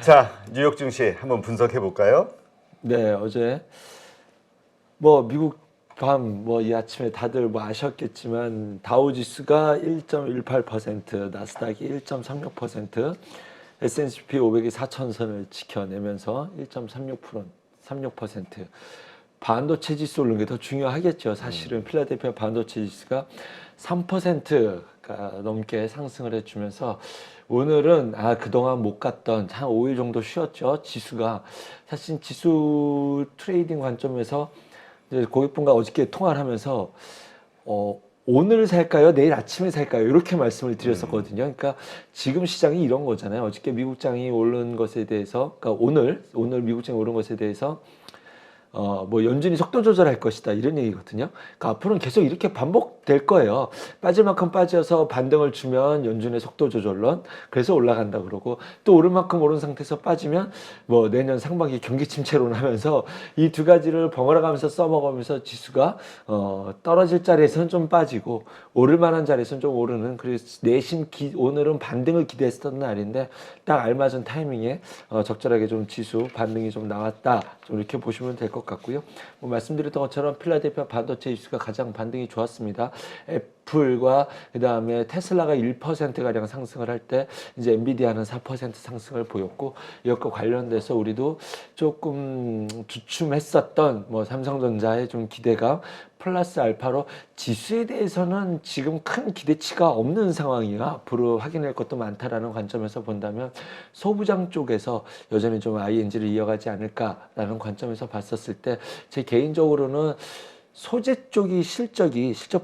자, 뉴욕 증시 한번 분석해 볼까요? 네, 어제 뭐 미국 밤 뭐 이 아침에 다들 뭐 아셨겠지만 다우지수가 1.18%, 나스닥이 1.36%, S&P 500이 4천선을 지켜내면서 1.36%, 36%. 반도체 지수 오른 게 더 중요하겠죠. 사실은 필라델피아 반도체 지수가 3%가 넘게 상승을 해주면서 오늘은 그동안 못 갔던 한 5일 정도 쉬었죠. 지수가 사실 지수 트레이딩 관점에서 이제 고객분과 어저께 통화를 하면서 오늘 살까요? 내일 아침에 살까요? 이렇게 말씀을 드렸었거든요. 그러니까 지금 시장이 이런 거잖아요. 어저께 미국장이 오른 것에 대해서, 그러니까 오늘 미국장이 오른 것에 대해서 뭐 연준이 속도 조절할 것이다 이런 얘기거든요. 그러니까 앞으로는 계속 이렇게 반복될 거예요. 빠질 만큼 빠져서 반등을 주면 연준의 속도 조절론, 그래서 올라간다 그러고, 또 오른 만큼 오른 상태에서 빠지면 뭐 내년 상반기 경기 침체론 하면서 이 두 가지를 번갈아 가면서 써먹으면서 지수가 떨어질 자리에서는 좀 빠지고 오를 만한 자리에서는 좀 오르는, 그래서 내심 오늘은 반등을 기대했었던 날인데 딱 알맞은 타이밍에 적절하게 좀 지수 반등이 좀 나왔다, 좀 이렇게 보시면 될 것 같고요. 뭐 말씀드렸던 것처럼 필라델피아 반도체 지수가 가장 반등이 좋았습니다. 애플과 그다음에 테슬라가 1%가량 상승을 할 때 이제 엔비디아는 4% 상승을 보였고, 이것과 관련돼서 우리도 조금 주춤했었던 뭐 삼성전자의 좀 기대감 플러스 알파로 지수에 대해서는 지금 큰 기대치가 없는 상황이야. 앞으로 확인할 것도 많다라는 관점에서 본다면 소부장 쪽에서 여전히 좀 ING를 이어가지 않을까라는 관점에서 봤었을 때, 제 개인적으로는 소재 쪽이 실적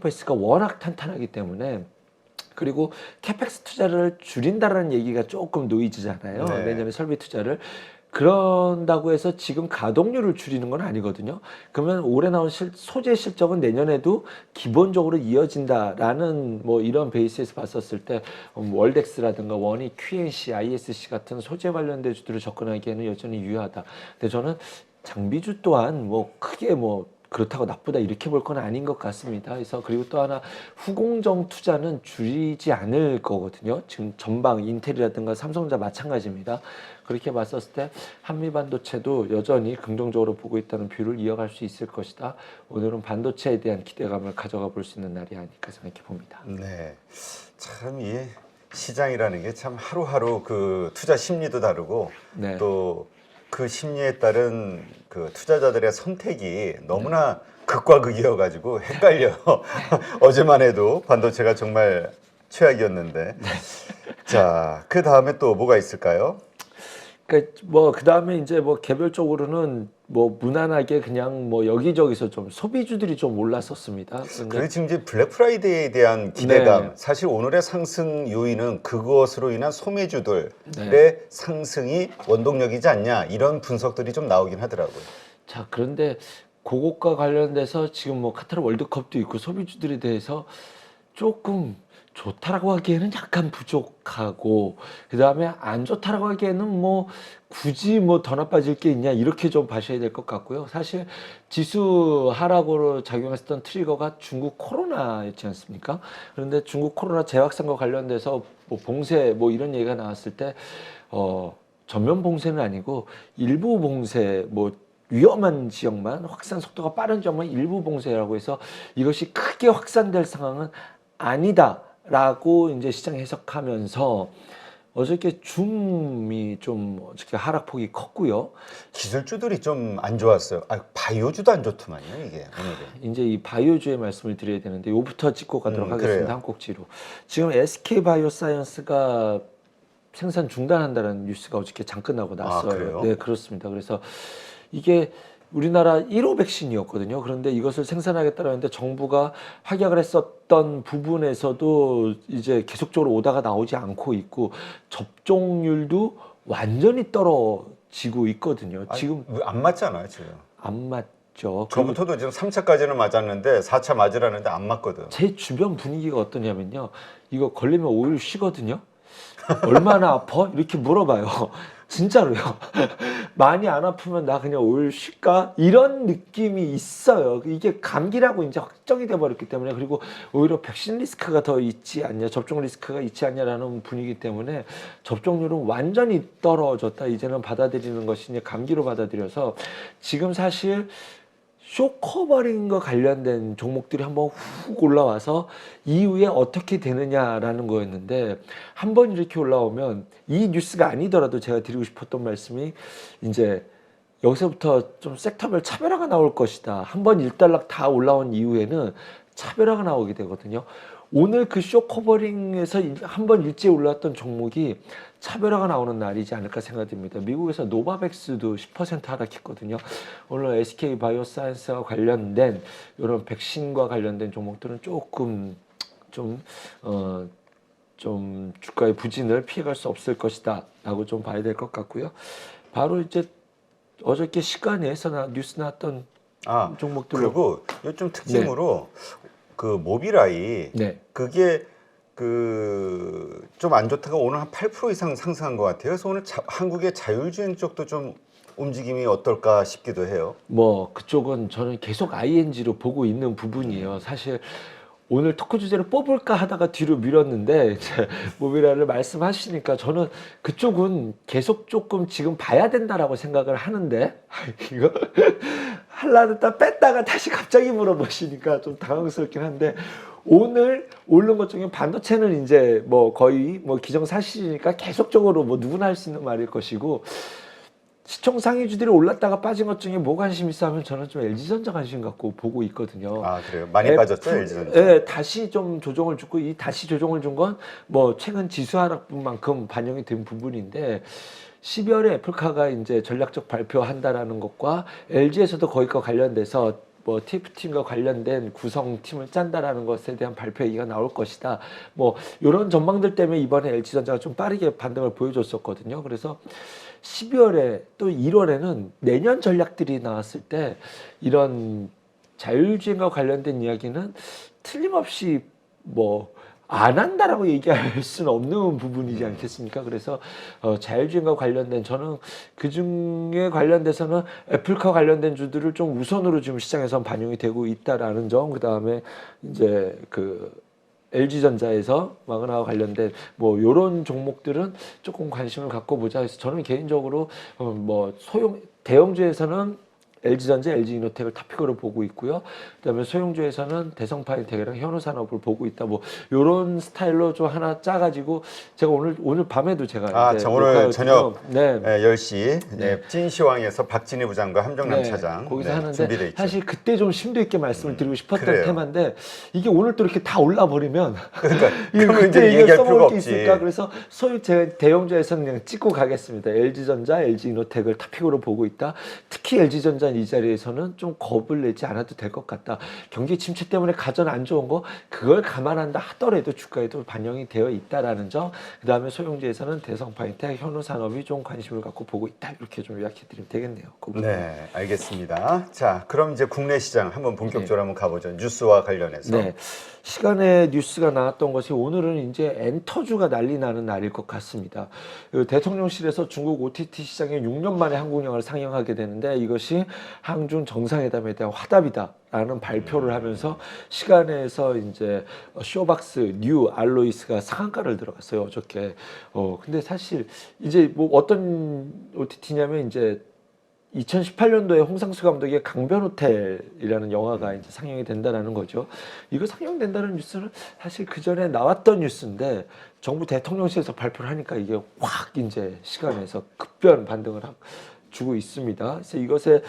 베이스가 워낙 탄탄하기 때문에, 그리고 캐펙스 투자를 줄인다라는 얘기가 조금 노이즈잖아요. 네. 내년에 설비 투자를. 그런다고 해서 지금 가동률을 줄이는 건 아니거든요. 그러면 올해 나온 소재 실적은 내년에도 기본적으로 이어진다라는 뭐 이런 베이스에서 봤었을 때 월덱스라든가 원희, QNC, ISC 같은 소재 관련된 주들을 접근하기에는 여전히 유효하다. 근데 저는 장비주 또한 뭐 크게 뭐 그렇다고 나쁘다 이렇게 볼 건 아닌 것 같습니다. 그래서 그리고 또 하나, 후공정 투자는 줄이지 않을 거거든요. 지금 전방 인텔이라든가 삼성전자 마찬가지입니다. 그렇게 봤었을 때 한미반도체도 여전히 긍정적으로 보고 있다는 뷰를 이어갈 수 있을 것이다. 오늘은 반도체에 대한 기대감을 가져가 볼 수 있는 날이 아닐까 생각해 봅니다. 네. 참 이 시장이라는 게 참 하루하루 그 투자 심리도 다르고 네. 또 그 심리에 따른 그 투자자들의 선택이 너무나 극과 극이어가지고 헷갈려. 어제만 해도 반도체가 정말 최악이었는데. 자, 그 다음에 또 뭐가 있을까요? 그러니까 뭐 그다음에 이제 뭐 개별적으로는 뭐 무난하게 그냥 뭐 여기저기서 좀 소비주들이 좀 올랐었습니다. 그리고 그런데 지금 이제 블랙 프라이데이에 대한 기대감, 네. 사실 오늘의 상승 요인은 그것으로 인한 소매주들의 네. 상승이 원동력이지 않냐, 이런 분석들이 좀 나오긴 하더라고요. 자, 그런데 그것과 관련돼서 지금 뭐 카타르 월드컵도 있고 소비주들에 대해서 조금 좋다라고 하기에는 약간 부족하고, 그 다음에 안 좋다라고 하기에는 뭐 굳이 뭐 더 나빠질 게 있냐 이렇게 좀 봐셔야 될 것 같고요. 사실 지수 하락으로 작용했던 트리거가 중국 코로나였지 않습니까? 그런데 중국 코로나 재확산과 관련돼서 뭐 봉쇄 뭐 이런 얘기가 나왔을 때 전면 봉쇄는 아니고 일부 봉쇄, 뭐 위험한 지역만, 확산 속도가 빠른 지역만 일부 봉쇄라고 해서 이것이 크게 확산될 상황은 아니다라고 이제 시장 해석하면서 어저께 줌이 좀 어저께 하락폭이 컸고요. 기술주들이 좀 안 좋았어요. 바이오주도 안 좋더만요, 이게 오늘은. 이제 이 바이오주의 말씀을 드려야 되는데 요부터 짚고 가도록 하겠습니다. 그래요. 한 꼭지로. 지금 SK 바이오사이언스가 생산 중단한다는 뉴스가 어저께 장 끝나고 났어요. 그래요? 네, 그렇습니다. 그래서 이게 우리나라 1호 백신이었거든요. 그런데 이것을 생산하겠다는데 정부가 확약을 했었던 부분에서도 이제 계속적으로 오다가 나오지 않고 있고, 접종률도 완전히 떨어지고 있거든요. 지금 안 맞잖아요, 지금. 안 맞죠. 그리고 저부터도 지금 3차까지는 맞았는데 4차 맞으라는데 안 맞거든. 제 주변 분위기가 어떠냐면요. 이거 걸리면 5일 쉬거든요. 얼마나 아파? 이렇게 물어봐요. 진짜로요. 많이 안 아프면 나 그냥 오일 쉴까? 이런 느낌이 있어요. 이게 감기라고 이제 확정이 돼 버렸기 때문에, 그리고 오히려 백신 리스크가 더 있지 않냐, 접종 리스크가 있지 않냐라는 분위기 때문에 접종률은 완전히 떨어졌다. 이제는 받아들이는 것이 이제 감기로 받아들여서 지금 사실 쇼커버링과 관련된 종목들이 한번 훅 올라와서 이후에 어떻게 되느냐라는 거였는데, 한번 이렇게 올라오면 이 뉴스가 아니더라도 제가 드리고 싶었던 말씀이 이제 여기서부터 좀 섹터별 차별화가 나올 것이다. 한번 일단락 다 올라온 이후에는 차별화가 나오게 되거든요. 오늘 그 쇼커버링에서 한번 일제히 올랐던 종목이 차별화가 나오는 날이지 않을까 생각됩니다. 미국에서 노바백스도 10% 하락했거든요. 오늘 SK 바이오사이언스와 관련된 이런 백신과 관련된 종목들은 조금 좀 주가의 부진을 피해갈 수 없을 것이다 라고 좀 봐야 될 것 같고요. 바로 이제 어저께 시간에서 뉴스 나왔던 종목들로. 그리고 요즘 특징으로 그 모빌아이 네. 그게 그 좀 안 좋다가 오늘 한 8% 이상 상승한 것 같아요. 그래서 오늘 한국의 자율주행 쪽도 좀 움직임이 어떨까 싶기도 해요. 뭐 그쪽은 저는 계속 ING로 보고 있는 부분이에요. 사실 오늘 토크 주제를 뽑을까 하다가 뒤로 밀었는데 이제 모비라를 말씀하시니까 저는 그쪽은 계속 조금 지금 봐야 된다라고 생각을 하는데, 이거 하려는 딱 뺐다가 다시 갑자기 물어보시니까 좀 당황스럽긴 한데, 오늘 오른 것 중에 반도체는 이제 뭐 거의 뭐 기정사실이니까 계속적으로 뭐 누구나 할 수 있는 말일 것이고, 시총 상위주들이 올랐다가 빠진 것 중에 뭐 관심 있어 하면 저는 좀 LG전자 관심 갖고 보고 있거든요. 아, 그래요? 많이 빠졌죠, LG전자? 네, 다시 좀 조정을 주고, 이 다시 조정을 준 건 뭐 최근 지수 하락분만큼 반영이 된 부분인데, 12월에 애플카가 이제 전략적 발표한다라는 것과 LG에서도 거기과 관련돼서 뭐 TF팀과 관련된 구성팀을 짠다라는 것에 대한 발표 얘기가 나올 것이다. 뭐 이런 전망들 때문에 이번에 LG전자가 좀 빠르게 반등을 보여줬었거든요. 그래서 12월에 또 1월에는 내년 전략들이 나왔을 때 이런 자율주행과 관련된 이야기는 틀림없이 뭐 안 한다라고 얘기할 수는 없는 부분이지 않겠습니까? 그래서 자율주행과 관련된, 저는 그 중에 관련돼서는 애플카 관련된 주들을 좀 우선으로 지금 시장에서 반영이 되고 있다라는 점, 그 다음에 이제 그 LG전자에서 마그나와 관련된 뭐 이런 종목들은 조금 관심을 갖고 보자 해서, 저는 개인적으로 뭐 대형주에서는 LG전자, LG이노텍을 탑픽으로 보고 있고요. 그다음에 소형주에서는 대성파이텍이랑 현우산업을 보고 있다. 뭐 이런 스타일로 좀 하나 짜가지고, 제가 오늘 밤에도 제가 이제 오늘 저녁 네. 10시 네. 찐시황에서 박진희 부장과 함정남 네, 차장 거기서 하는데, 준비돼 있죠. 사실 그때 좀 심도 있게 말씀을 드리고 싶었던 그래요. 테마인데, 이게 오늘 또 이렇게 다 올라 버리면 그러니까 이거 그러면 이제 그때 얘기할 써먹을 필요가 게 없지. 있을까? 그래서 제가 대형주에서는 그냥 찍고 가겠습니다. LG전자, LG이노텍을 탑픽으로 보고 있다. 특히 LG전자 이 자리에서는 좀 겁을 내지 않아도 될 것 같다. 경기 침체 때문에 가전 안 좋은 거, 그걸 감안한다 하더라도 주가에도 반영이 되어 있다라는 점. 그 다음에 소형주에서는 대성파이텍, 현우산업이 좀 관심을 갖고 보고 있다. 이렇게 좀 요약해드리면 되겠네요. 그 부분. 네, 알겠습니다. 자, 그럼 이제 국내 시장 한번 본격적으로 한번 가보죠. 뉴스와 관련해서. 네. 시간에 뉴스가 나왔던 것이, 오늘은 이제 엔터주가 난리 나는 날일 것 같습니다. 그 대통령실에서 중국 OTT 시장에 6년 만에 한국 영화를 상영하게 되는데, 이것이 항중 정상회담에 대한 화답이다라는 발표를 하면서 시간에서 이제 쇼박스 뉴 알로이스가 상한가를 들어갔어요, 어저께. 근데 사실 이제 뭐 어떤 OTT냐면, 이제 2018년도에 홍상수 감독의 강변호텔이라는 영화가 이제 상영이 된다라는 거죠. 이거 상영된다는 뉴스는 사실 그 전에 나왔던 뉴스인데, 정부 대통령실에서 발표를 하니까 이게 확 이제 시간에서 급변 반등을 주고 있습니다. 그래서 이것에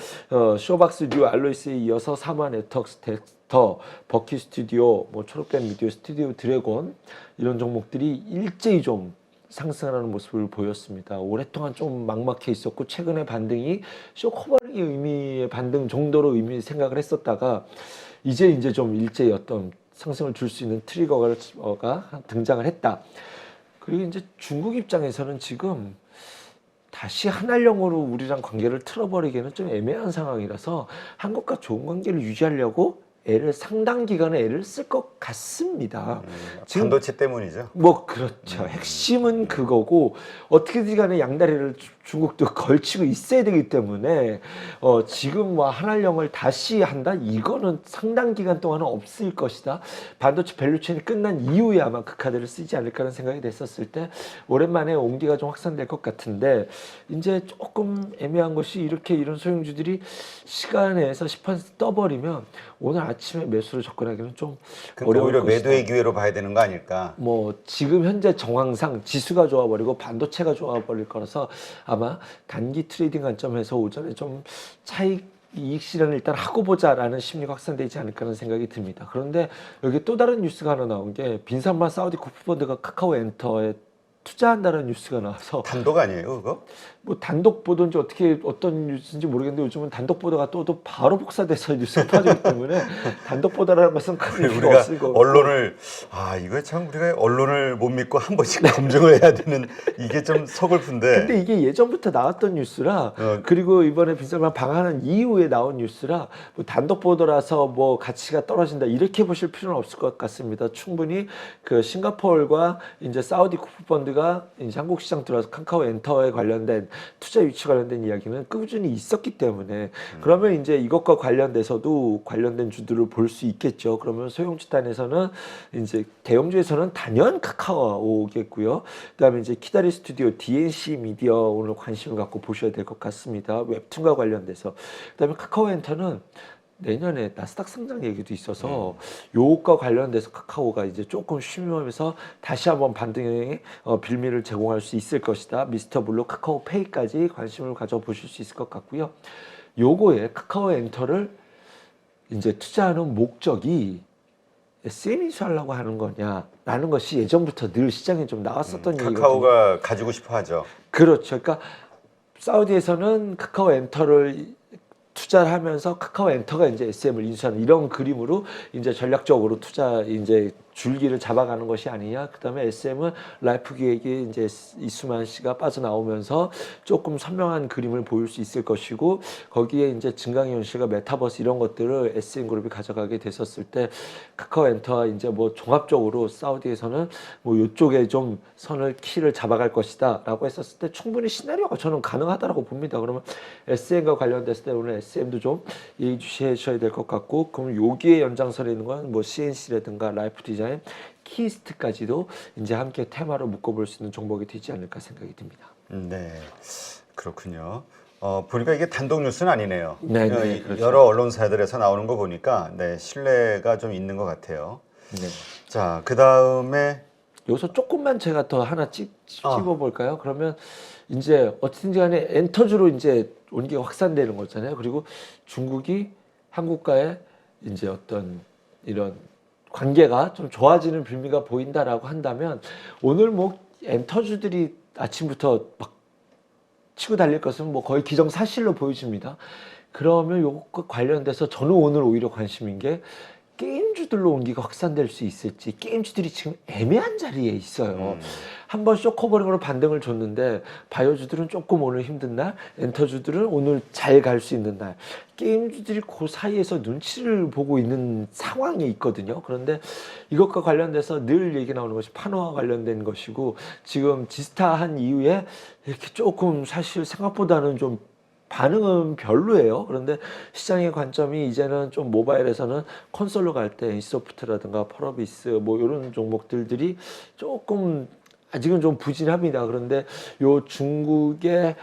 쇼박스 뉴 알로이스에 이어서 사마 네트워크스, 덱스터, 버키 스튜디오, 뭐 초록빛 미디어 스튜디오 드래곤, 이런 종목들이 일제히 좀 상승하는 모습을 보였습니다. 오랫동안 좀 막막해 있었고, 최근에 반등이 쇼커버링의 의미의 반등 정도로 생각을 했었다가, 이제 좀 일제히 어떤 상승을 줄 수 있는 트리거가 등장을 했다. 그리고 이제 중국 입장에서는 지금 다시 한알령으로 우리랑 관계를 틀어버리기에는 좀 애매한 상황이라서 한국과 좋은 관계를 유지하려고 애를 상당 기간은 애를 쓸 것 같습니다. 지금 반도체 때문이죠. 뭐 그렇죠. 핵심은 그거고 어떻게든 간에 양다리를 중국도 걸치고 있어야 되기 때문에 지금 뭐 한알령을 다시 한다? 이거는 상당 기간 동안은 없을 것이다. 반도체 밸류체인이 끝난 이후에 아마 그 카드를 쓰지 않을까라는 생각이 됐었을 때 오랜만에 온기가 좀 확산될 것 같은데 이제 조금 애매한 것이 이렇게 이런 소형주들이 시간에서 10% 떠버리면 오늘 아침에 매수로 접근하기는 좀 그러니까 어려울 오히려 것이다. 매도의 기회로 봐야 되는 거 아닐까? 뭐 지금 현재 정황상 지수가 좋아버리고 반도체가 좋아버릴 거라서 아마 단기 트레이딩 관점에서 오전에 좀 차익 이익 실현을 일단 하고 보자라는 심리가 확산되지 않을까 하는 생각이 듭니다. 그런데 여기 또 다른 뉴스가 하나 나온 게 빈산만 사우디 코프펀드가 카카오 엔터에 투자한다는 뉴스가 나와서 단독 아니에요, 그거? 뭐 단독 보도인지 어떻게 어떤 뉴스인지 모르겠는데 요즘은 단독 보도가 또 바로 복사돼서 뉴스가 터지기 때문에 단독 보도라는 것은 큰 의미가 우리가 없을 거고 언론을 이거 참 우리가 언론을 못 믿고 한 번씩 검증을 해야 되는 이게 좀 서글픈데. 근데 이게 예전부터 나왔던 뉴스라 그리고 이번에 빈살만 방한한 이후에 나온 뉴스라 뭐 단독 보도라서 뭐 가치가 떨어진다 이렇게 보실 필요는 없을 것 같습니다. 충분히 그 싱가포르와 이제 사우디 쿠프펀드가 이제 한국 시장 들어와서 카카오 엔터에 관련된 투자 유치 관련된 이야기는 꾸준히 있었기 때문에 그러면 이제 이것과 관련돼서도 관련된 주들을 볼 수 있겠죠. 그러면 소형주 단에서는 이제 대형주에서는 단연 카카오겠고요. 그다음에 이제 키다리 스튜디오, DNC 미디어 오늘 관심을 갖고 보셔야 될 것 같습니다. 웹툰과 관련돼서. 그다음에 카카오 엔터는 내년에 나스닥 상장 얘기도 있어서 요것과 관련돼서 카카오가 이제 조금 쉬면서 다시 한번 반등의 빌미를 제공할 수 있을 것이다. 미스터 블루 카카오페이까지 관심을 가져보실 수 있을 것 같고요. 요거에 카카오 엔터를 이제 투자하는 목적이 SM 인수하려고 하는 거냐라는 것이 예전부터 늘 시장에 좀 나왔었던 얘기거든요. 카카오가 가지고 싶어 하죠. 그렇죠. 그러니까 사우디에서는 카카오 엔터를 투자를 하면서 카카오 엔터가 이제 SM을 인수하는 이런 그림으로 이제 전략적으로 투자 이제 줄기를 잡아가는 것이 아니냐. 그다음에 SM은 라이프 기획이 이제 이수만 씨가 빠져나오면서 조금 선명한 그림을 보일 수 있을 것이고 거기에 이제 증강현 씨가 메타버스 이런 것들을 SM 그룹이 가져가게 됐었을 때 카카오 엔터와 이제 뭐 종합적으로 사우디에서는 뭐 이쪽에 좀 선을 키를 잡아갈 것이다라고 했었을 때 충분히 시나리오가 저는 가능하다라고 봅니다. 그러면 SM과 관련됐을 때 오늘 SM도 좀 예의주시하셔야 될 것 같고 그럼 여기에 연장선에 있는 건 뭐 CNC라든가 라이프 디자인 키스트까지도 이제 함께 테마로 묶어볼 수 있는 종목이 되지 않을까 생각이 듭니다. 네, 그렇군요. 보니까 이게 단독 뉴스는 아니네요. 네, 네, 그렇죠. 여러 언론사들에서 나오는 거 보니까 네, 신뢰가 좀 있는 것 같아요. 네. 자, 그 다음에 여기서 조금만 제가 더 하나 찝어볼까요? 그러면 이제 어쨌든지 간에 엔터주로 이제 온기가 확산되는 거잖아요. 그리고 중국이 한국과의 이제 어떤 이런 관계가 좀 좋아지는 빌미가 보인다라고 한다면 오늘 뭐 엔터주들이 아침부터 막 치고 달릴 것은 뭐 거의 기정사실로 보여집니다. 그러면 요것과 관련돼서 저는 오늘 오히려 관심인 게 게임주들로 온기가 확산될 수 있을지 게임주들이 지금 애매한 자리에 있어요. 한번 쇼커버링으로 반등을 줬는데 바이오주들은 조금 오늘 힘든 날, 엔터주들은 오늘 잘 갈 수 있는 날 게임주들이 그 사이에서 눈치를 보고 있는 상황에 있거든요. 그런데 이것과 관련돼서 늘 얘기 나오는 것이 판호와 관련된 것이고 지금 지스타 한 이후에 이렇게 조금 사실 생각보다는 좀 반응은 별로예요. 그런데 시장의 관점이 이제는 좀 모바일에서는 콘솔로 갈 때 인소프트라든가 펄어비스 뭐 이런 종목들이 조금 아직은 좀 부진합니다. 그런데 요 중국의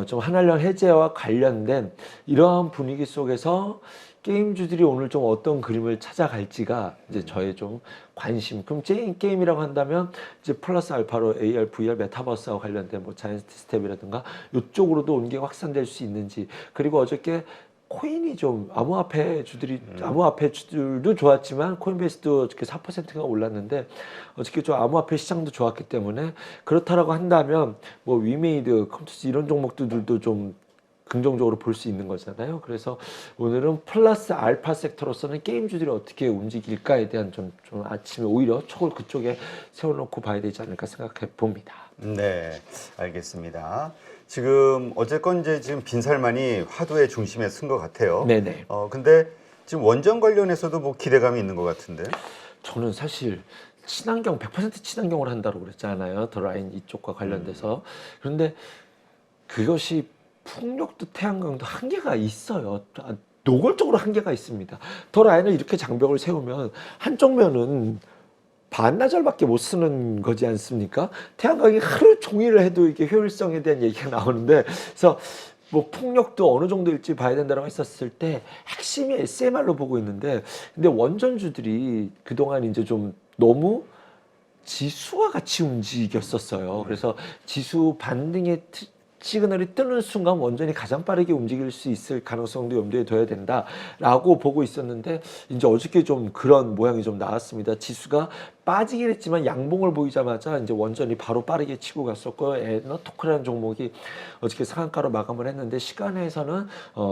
좀 한알령 해제와 관련된 이러한 분위기 속에서 게임주들이 오늘 좀 어떤 그림을 찾아갈지가 이제 저의 좀 관심. 그럼 게임이라고 한다면 이제 플러스 알파로 AR, VR, 메타버스와 관련된 뭐 자이언트 스텝이라든가 이쪽으로도 온기가 확산될 수 있는지. 그리고 어저께 코인이 좀 암호화폐 주들도 좋았지만 코인베이스도 어저께 4%가 올랐는데 어저께 좀 암호화폐 시장도 좋았기 때문에 그렇다라고 한다면 뭐 위메이드, 컴투스 이런 종목들도 좀 긍정적으로 볼 수 있는 거잖아요. 그래서 오늘은 플러스 알파 섹터로서는 게임주들이 어떻게 움직일까에 대한 좀 아침에 오히려 촉을 그쪽에 세워놓고 봐야 되지 않을까 생각해 봅니다. 네, 알겠습니다. 지금 어쨌건 이제 지금 빈살만이 화두의 중심에 쓴 것 같아요. 네네. 근데 지금 원전 관련해서도 뭐 기대감이 있는 것 같은데. 저는 사실 친환경 100% 친환경을 한다고 그랬잖아요. 더 라인 이쪽과 관련돼서. 그런데 그것이 풍력도 태양광도 한계가 있어요. 노골적으로 한계가 있습니다. 더 라인을 이렇게 장벽을 세우면 한쪽 면은 반나절밖에 못 쓰는 거지 않습니까? 태양광이 하루 종일 해도 이게 효율성에 대한 얘기가 나오는데, 그래서 뭐 풍력도 어느 정도일지 봐야 된다고 했었을 때 핵심이 SMR로 보고 있는데, 근데 원전주들이 그동안 이제 좀 너무 지수와 같이 움직였었어요. 그래서 지수 반등의 시그널이 뜨는 순간 원전이 가장 빠르게 움직일 수 있을 가능성도 염두에 둬야 된다라고 보고 있었는데, 이제 어저께 좀 그런 모양이 좀 나왔습니다. 지수가 빠지긴 했지만 양봉을 보이자마자 이제 원전이 바로 빠르게 치고 갔었고, 에너토크라는 종목이 어저께 상한가로 마감을 했는데 시간에서는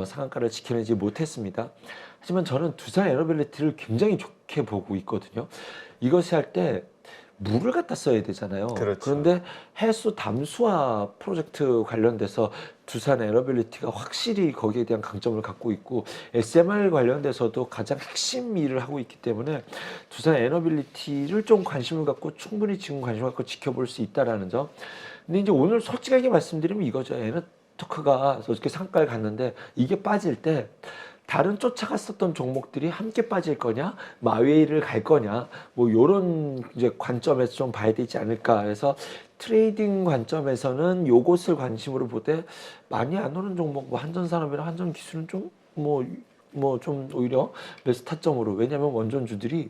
상한가를 지켜내지 못했습니다. 하지만 저는 두산 에너빌리티를 굉장히 좋게 보고 있거든요. 이것이 할 때 물을 갖다 써야 되잖아요. 그렇죠. 그런데 해수 담수화 프로젝트 관련돼서 두산 에너빌리티가 확실히 거기에 대한 강점을 갖고 있고, SMR 관련돼서도 가장 핵심 일을 하고 있기 때문에 두산 에너빌리티를 좀 관심을 갖고 충분히 지금 관심을 갖고 지켜볼 수 있다라는 점. 근데 이제 오늘 솔직하게 말씀드리면 이거죠. 에너토크가 어저께 상가에 갔는데 이게 빠질 때 다른 쫓아갔었던 종목들이 함께 빠질 거냐, 마웨이를 갈 거냐, 뭐 요런 이제 관점에서 좀 봐야 되지 않을까. 그래서 트레이딩 관점에서는 요것을 관심으로 보되, 많이 안 오는 종목, 뭐 한전산업이나 한전기술은 좀 뭐 좀 오히려 매수 타점으로. 왜냐하면 원전주들이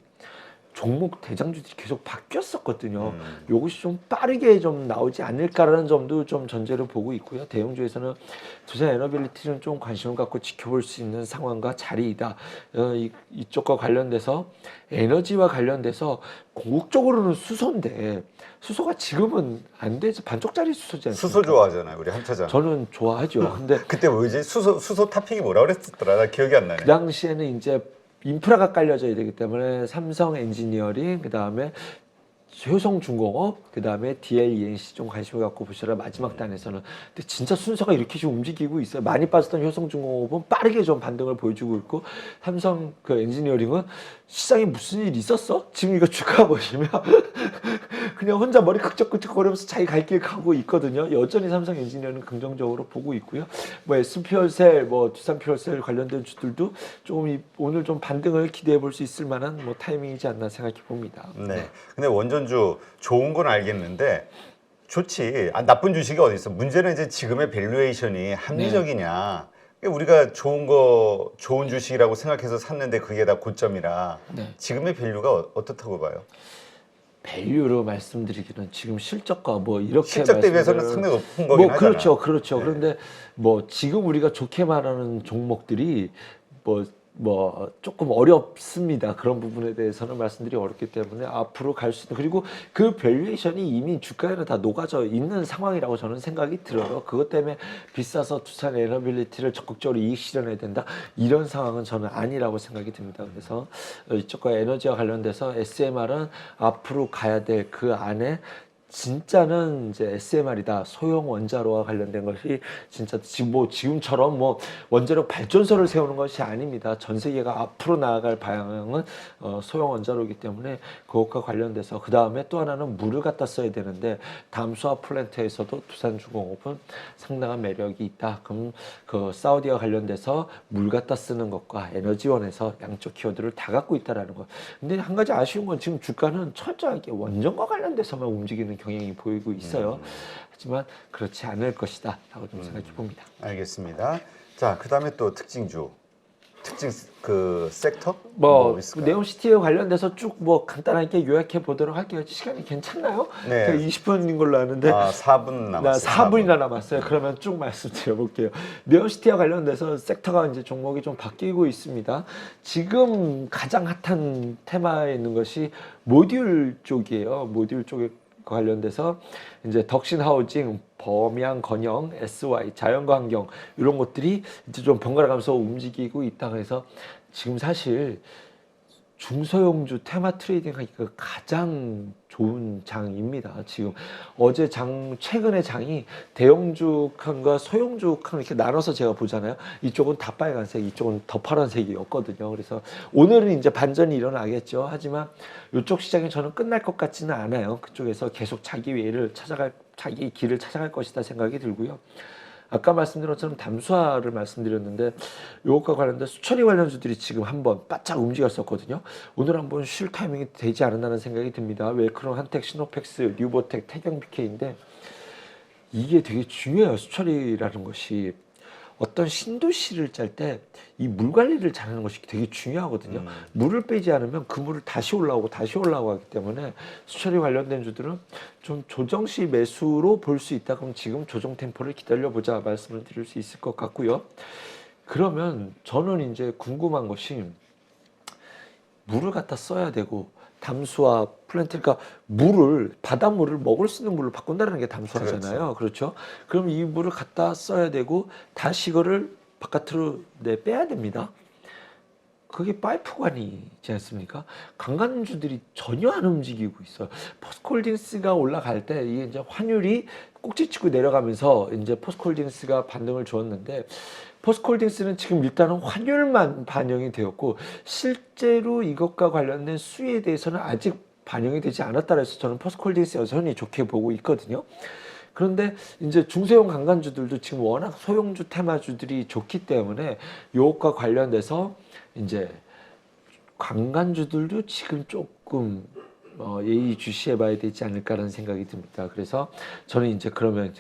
종목 대장주들이 계속 바뀌었었거든요. 요것이 좀 빠르게 좀 나오지 않을까라는 점도 좀 전제로 보고 있고요. 대형주에서는 두산 에너빌리티는 좀 관심을 갖고 지켜볼 수 있는 상황과 자리이다. 이쪽과 관련돼서 에너지와 관련돼서 궁극적으로는 수소인데, 수소가 지금은 안 되지. 반쪽짜리 수소지 않습니까? 수소 좋아하잖아요, 우리 한 차장. 저는 좋아하죠. 근데 그때 뭐지? 수소 타픽이 뭐라 그랬었더라? 나 기억이 안 나네. 그 당시에는 이제 인프라가 깔려져야 되기 때문에 삼성 엔지니어링, 그 다음에 효성중공업, 그 다음에 DLENC 좀 관심을 갖고 보시라. 마지막 단에서는. 근데 진짜 순서가 이렇게 좀 움직이고 있어요. 많이 빠졌던 효성중공업은 빠르게 좀 반등을 보여주고 있고, 삼성 그 엔지니어링은 시장에 무슨 일이 있었어? 지금 이거 주가 보시면 그냥 혼자 머리 긁적긁적 거리면서 자기 갈 길 가고 있거든요. 여전히 삼성 엔지니어링은 긍정적으로 보고 있고요. 뭐 SP혈셀, 뭐 두산퓨얼셀 관련된 주들도 조금 오늘 좀 반등을 기대해 볼 수 있을 만한 뭐 타이밍이지 않나 생각해 봅니다. 네. 근데 원전주 좋은 건 알겠는데 좋지. 나쁜 주식이 어디 있어? 문제는 이제 지금의 밸류에이션이 합리적이냐. 우리가 좋은 주식이라고 생각해서 샀는데 그게 다 고점이라. 네. 지금의 밸류가 어떻다고 봐요? 밸류로 말씀드리기는 지금 실적과 뭐 이렇게 실적 대비해서는 말씀드리면 상당히 높은 거긴 뭐 하잖아. 그렇죠. 네. 그런데 뭐 지금 우리가 좋게 말하는 종목들이 뭐 조금 어렵습니다. 그런 부분에 대해서는 말씀드리기 어렵기 때문에 앞으로 갈 수 있는, 그리고 그 밸류에이션이 이미 주가에는 다 녹아져 있는 상황이라고 저는 생각이 들어요. 그것 때문에 비싸서 두산 에너빌리티를 적극적으로 이익 실현해야 된다, 이런 상황은 저는 아니라고 생각이 듭니다. 그래서 이쪽과 에너지와 관련돼서 SMR은 앞으로 가야 될 그 안에 진짜는 이제 SMR이다. 소형 원자로와 관련된 것이 진짜 지금처럼 뭐 원자력 발전소를 세우는 것이 아닙니다. 전 세계가 앞으로 나아갈 방향은 소형 원자로이기 때문에 그것과 관련돼서, 그 다음에 또 하나는 물을 갖다 써야 되는데 담수화 플랜트에서도 두산중공업은 상당한 매력이 있다. 그럼 그 사우디와 관련돼서 물 갖다 쓰는 것과 에너지원에서 양쪽 키워드를 다 갖고 있다라는 것. 근데 한 가지 아쉬운 건 지금 주가는 철저하게 원전과 관련돼서만 움직이는 경향이 보이고 있어요. 하지만 그렇지 않을 것이다 라고 좀 생각해 봅니다. 알겠습니다. 자, 그다음에 또 특징 그 섹터 뭐 있을까요? 네옴시티에 관련돼서 쭉 뭐 간단하게 요약해 보도록 할게요. 시간이 괜찮나요? 네. 제가 20분인 걸로 아는데 4분 남았어요. 4분이나 남았어요. 그러면 쭉 말씀드려 볼게요. 네옴시티와 관련돼서 섹터가 이제 종목이 좀 바뀌고 있습니다. 지금 가장 핫한 테마에 있는 것이 모듈 쪽이에요. 모듈 쪽에 관련돼서 이제 덕신 하우징, 범양 건영, SY, 자연과 환경, 이런 것들이 이제 좀 번갈아 가면서 움직이고 있다. 그래서 지금 사실 중소형주 테마 트레이딩 하기가 가장 좋은 장입니다. 지금 어제 최근에 장이 대형주 칸과 소형주 칸 이렇게 나눠서 제가 보잖아요. 이쪽은 다 빨간색, 이쪽은 더 파란색이었거든요. 그래서 오늘은 이제 반전이 일어나겠죠. 하지만 이쪽 시장이 저는 끝날 것 같지는 않아요. 그쪽에서 계속 자기 길을 찾아갈 것이다 생각이 들고요. 아까 말씀드린 것처럼 담수화를 말씀드렸는데 이것과 관련된 수처리 관련주들이 지금 한번 바짝 움직였었거든요. 오늘 한번 쉴 타이밍이 되지 않았나는 생각이 듭니다. 웰크론, 한텍, 시노펙스, 뉴보텍, 태경, BK인데 이게 되게 중요해요. 수처리라는 것이. 어떤 신도시를 짤 때 이 물 관리를 잘하는 것이 되게 중요하거든요. 물을 빼지 않으면 그 물을 다시 올라오고 하기 때문에 수처리 관련된 주들은 좀 조정시 매수로 볼 수 있다. 그럼 지금 조정 템포를 기다려보자 말씀을 드릴 수 있을 것 같고요. 그러면 저는 이제 궁금한 것이 물을 갖다 써야 되고 담수화 플랜트, 그러니까 바닷물을 먹을 수 있는 물로 바꾼다는 게 담수화잖아요. 그렇죠? 그럼 이 물을 갖다 써야 되고 다시 이거를 바깥으로 빼야 됩니다. 그게 파이프관이지 않습니까? 강간주들이 전혀 안 움직이고 있어요. 포스코홀딩스가 올라갈 때 이게 이제 환율이 꼭지치고 내려가면서 이제 포스코홀딩스가 반등을 주었는데 포스코홀딩스는 지금 일단은 환율만 반영이 되었고 실제로 이것과 관련된 수위에 대해서는 아직 반영이 되지 않았다고 해서 저는 포스코홀딩스 여전히 좋게 보고 있거든요. 그런데 이제 중소형 강간주들도 지금 워낙 소형주 테마주들이 좋기 때문에 이것과 관련돼서 이제 강간주들도 지금 조금 예의주시해 봐야 되지 않을까라는 생각이 듭니다. 그래서 저는 이제 그러면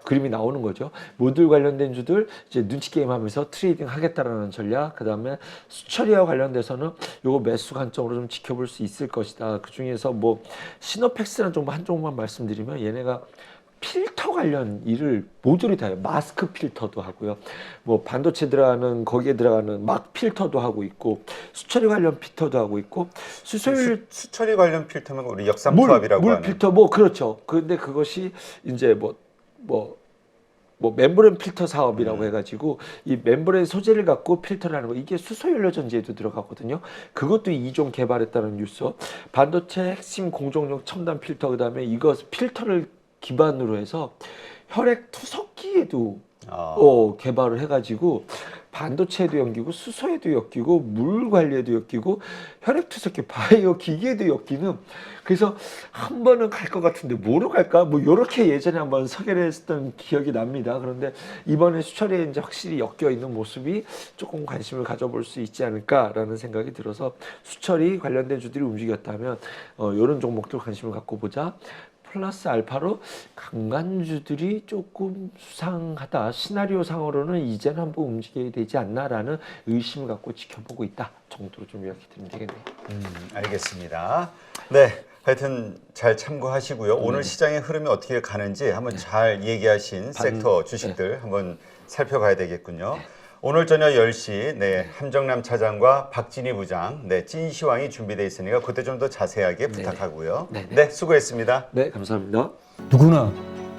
그림이 나오는 거죠. 모듈 관련된 주들 이제 눈치 게임 하면서 트레이딩 하겠다라는 전략, 그 다음에 수처리와 관련돼서는 요거 매수 관점으로 좀 지켜볼 수 있을 것이다. 그 중에서 뭐 시노펙스라는 종목 한 종목만 말씀드리면 얘네가 필터 관련 일을 모듈이 다 해요. 마스크 필터도 하고요. 뭐 반도체 들어가는 거기에 들어가는 막 필터도 하고 있고 수처리 관련 필터도 하고 있고 수소율 수처리 관련 필터면 우리 역삼투압이라고 물 하는. 필터 뭐 그렇죠. 근데 그것이 이제 뭐 멤브레인 필터 사업이라고 해가지고 이 멤브레인 소재를 갖고 필터를 하는 거, 이게 수소연료 전지에도 들어가거든요. 그것도 2종 개발했다는 뉴스. 반도체 핵심 공정용 첨단 필터, 그다음에 이거 필터를 기반으로 해서 혈액 투석기에도 개발을 해가지고 반도체에도 엮이고 수소에도 엮이고 물 관리에도 엮이고 혈액 투석기 바이오 기계에도 엮이는, 그래서 한 번은 갈 것 같은데 뭐로 갈까? 뭐 요렇게 예전에 한번 소개를 했었던 기억이 납니다. 그런데 이번에 수처리에 이제 확실히 엮여 있는 모습이 조금 관심을 가져볼 수 있지 않을까라는 생각이 들어서 수처리 관련된 주들이 움직였다면 이런 종목들 관심을 갖고 보자. 플러스 알파로 강간주들이 조금 수상하다. 시나리오 상으로는 이제는 한번 움직여야 되지 않나라는 의심을 갖고 지켜보고 있다 정도로 좀 이야기 드리면 되겠네요. 알겠습니다. 네, 하여튼 잘 참고하시고요. 오늘 시장의 흐름이 어떻게 가는지 한번 잘 얘기하신 섹터 주식들 한번 살펴봐야 되겠군요. 오늘 저녁 10시 함정남 차장과 박진희 부장 찐시황이 준비되어 있으니까 그때 좀 더 자세하게 부탁하고요. 네, 수고했습니다. 네, 감사합니다. 누구나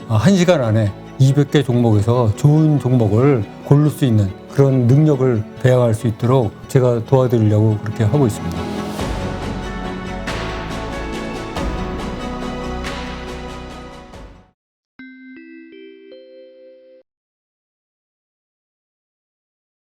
1시간 안에 200개 종목에서 좋은 종목을 고를 수 있는 그런 능력을 배양할 수 있도록 제가 도와드리려고 그렇게 하고 있습니다.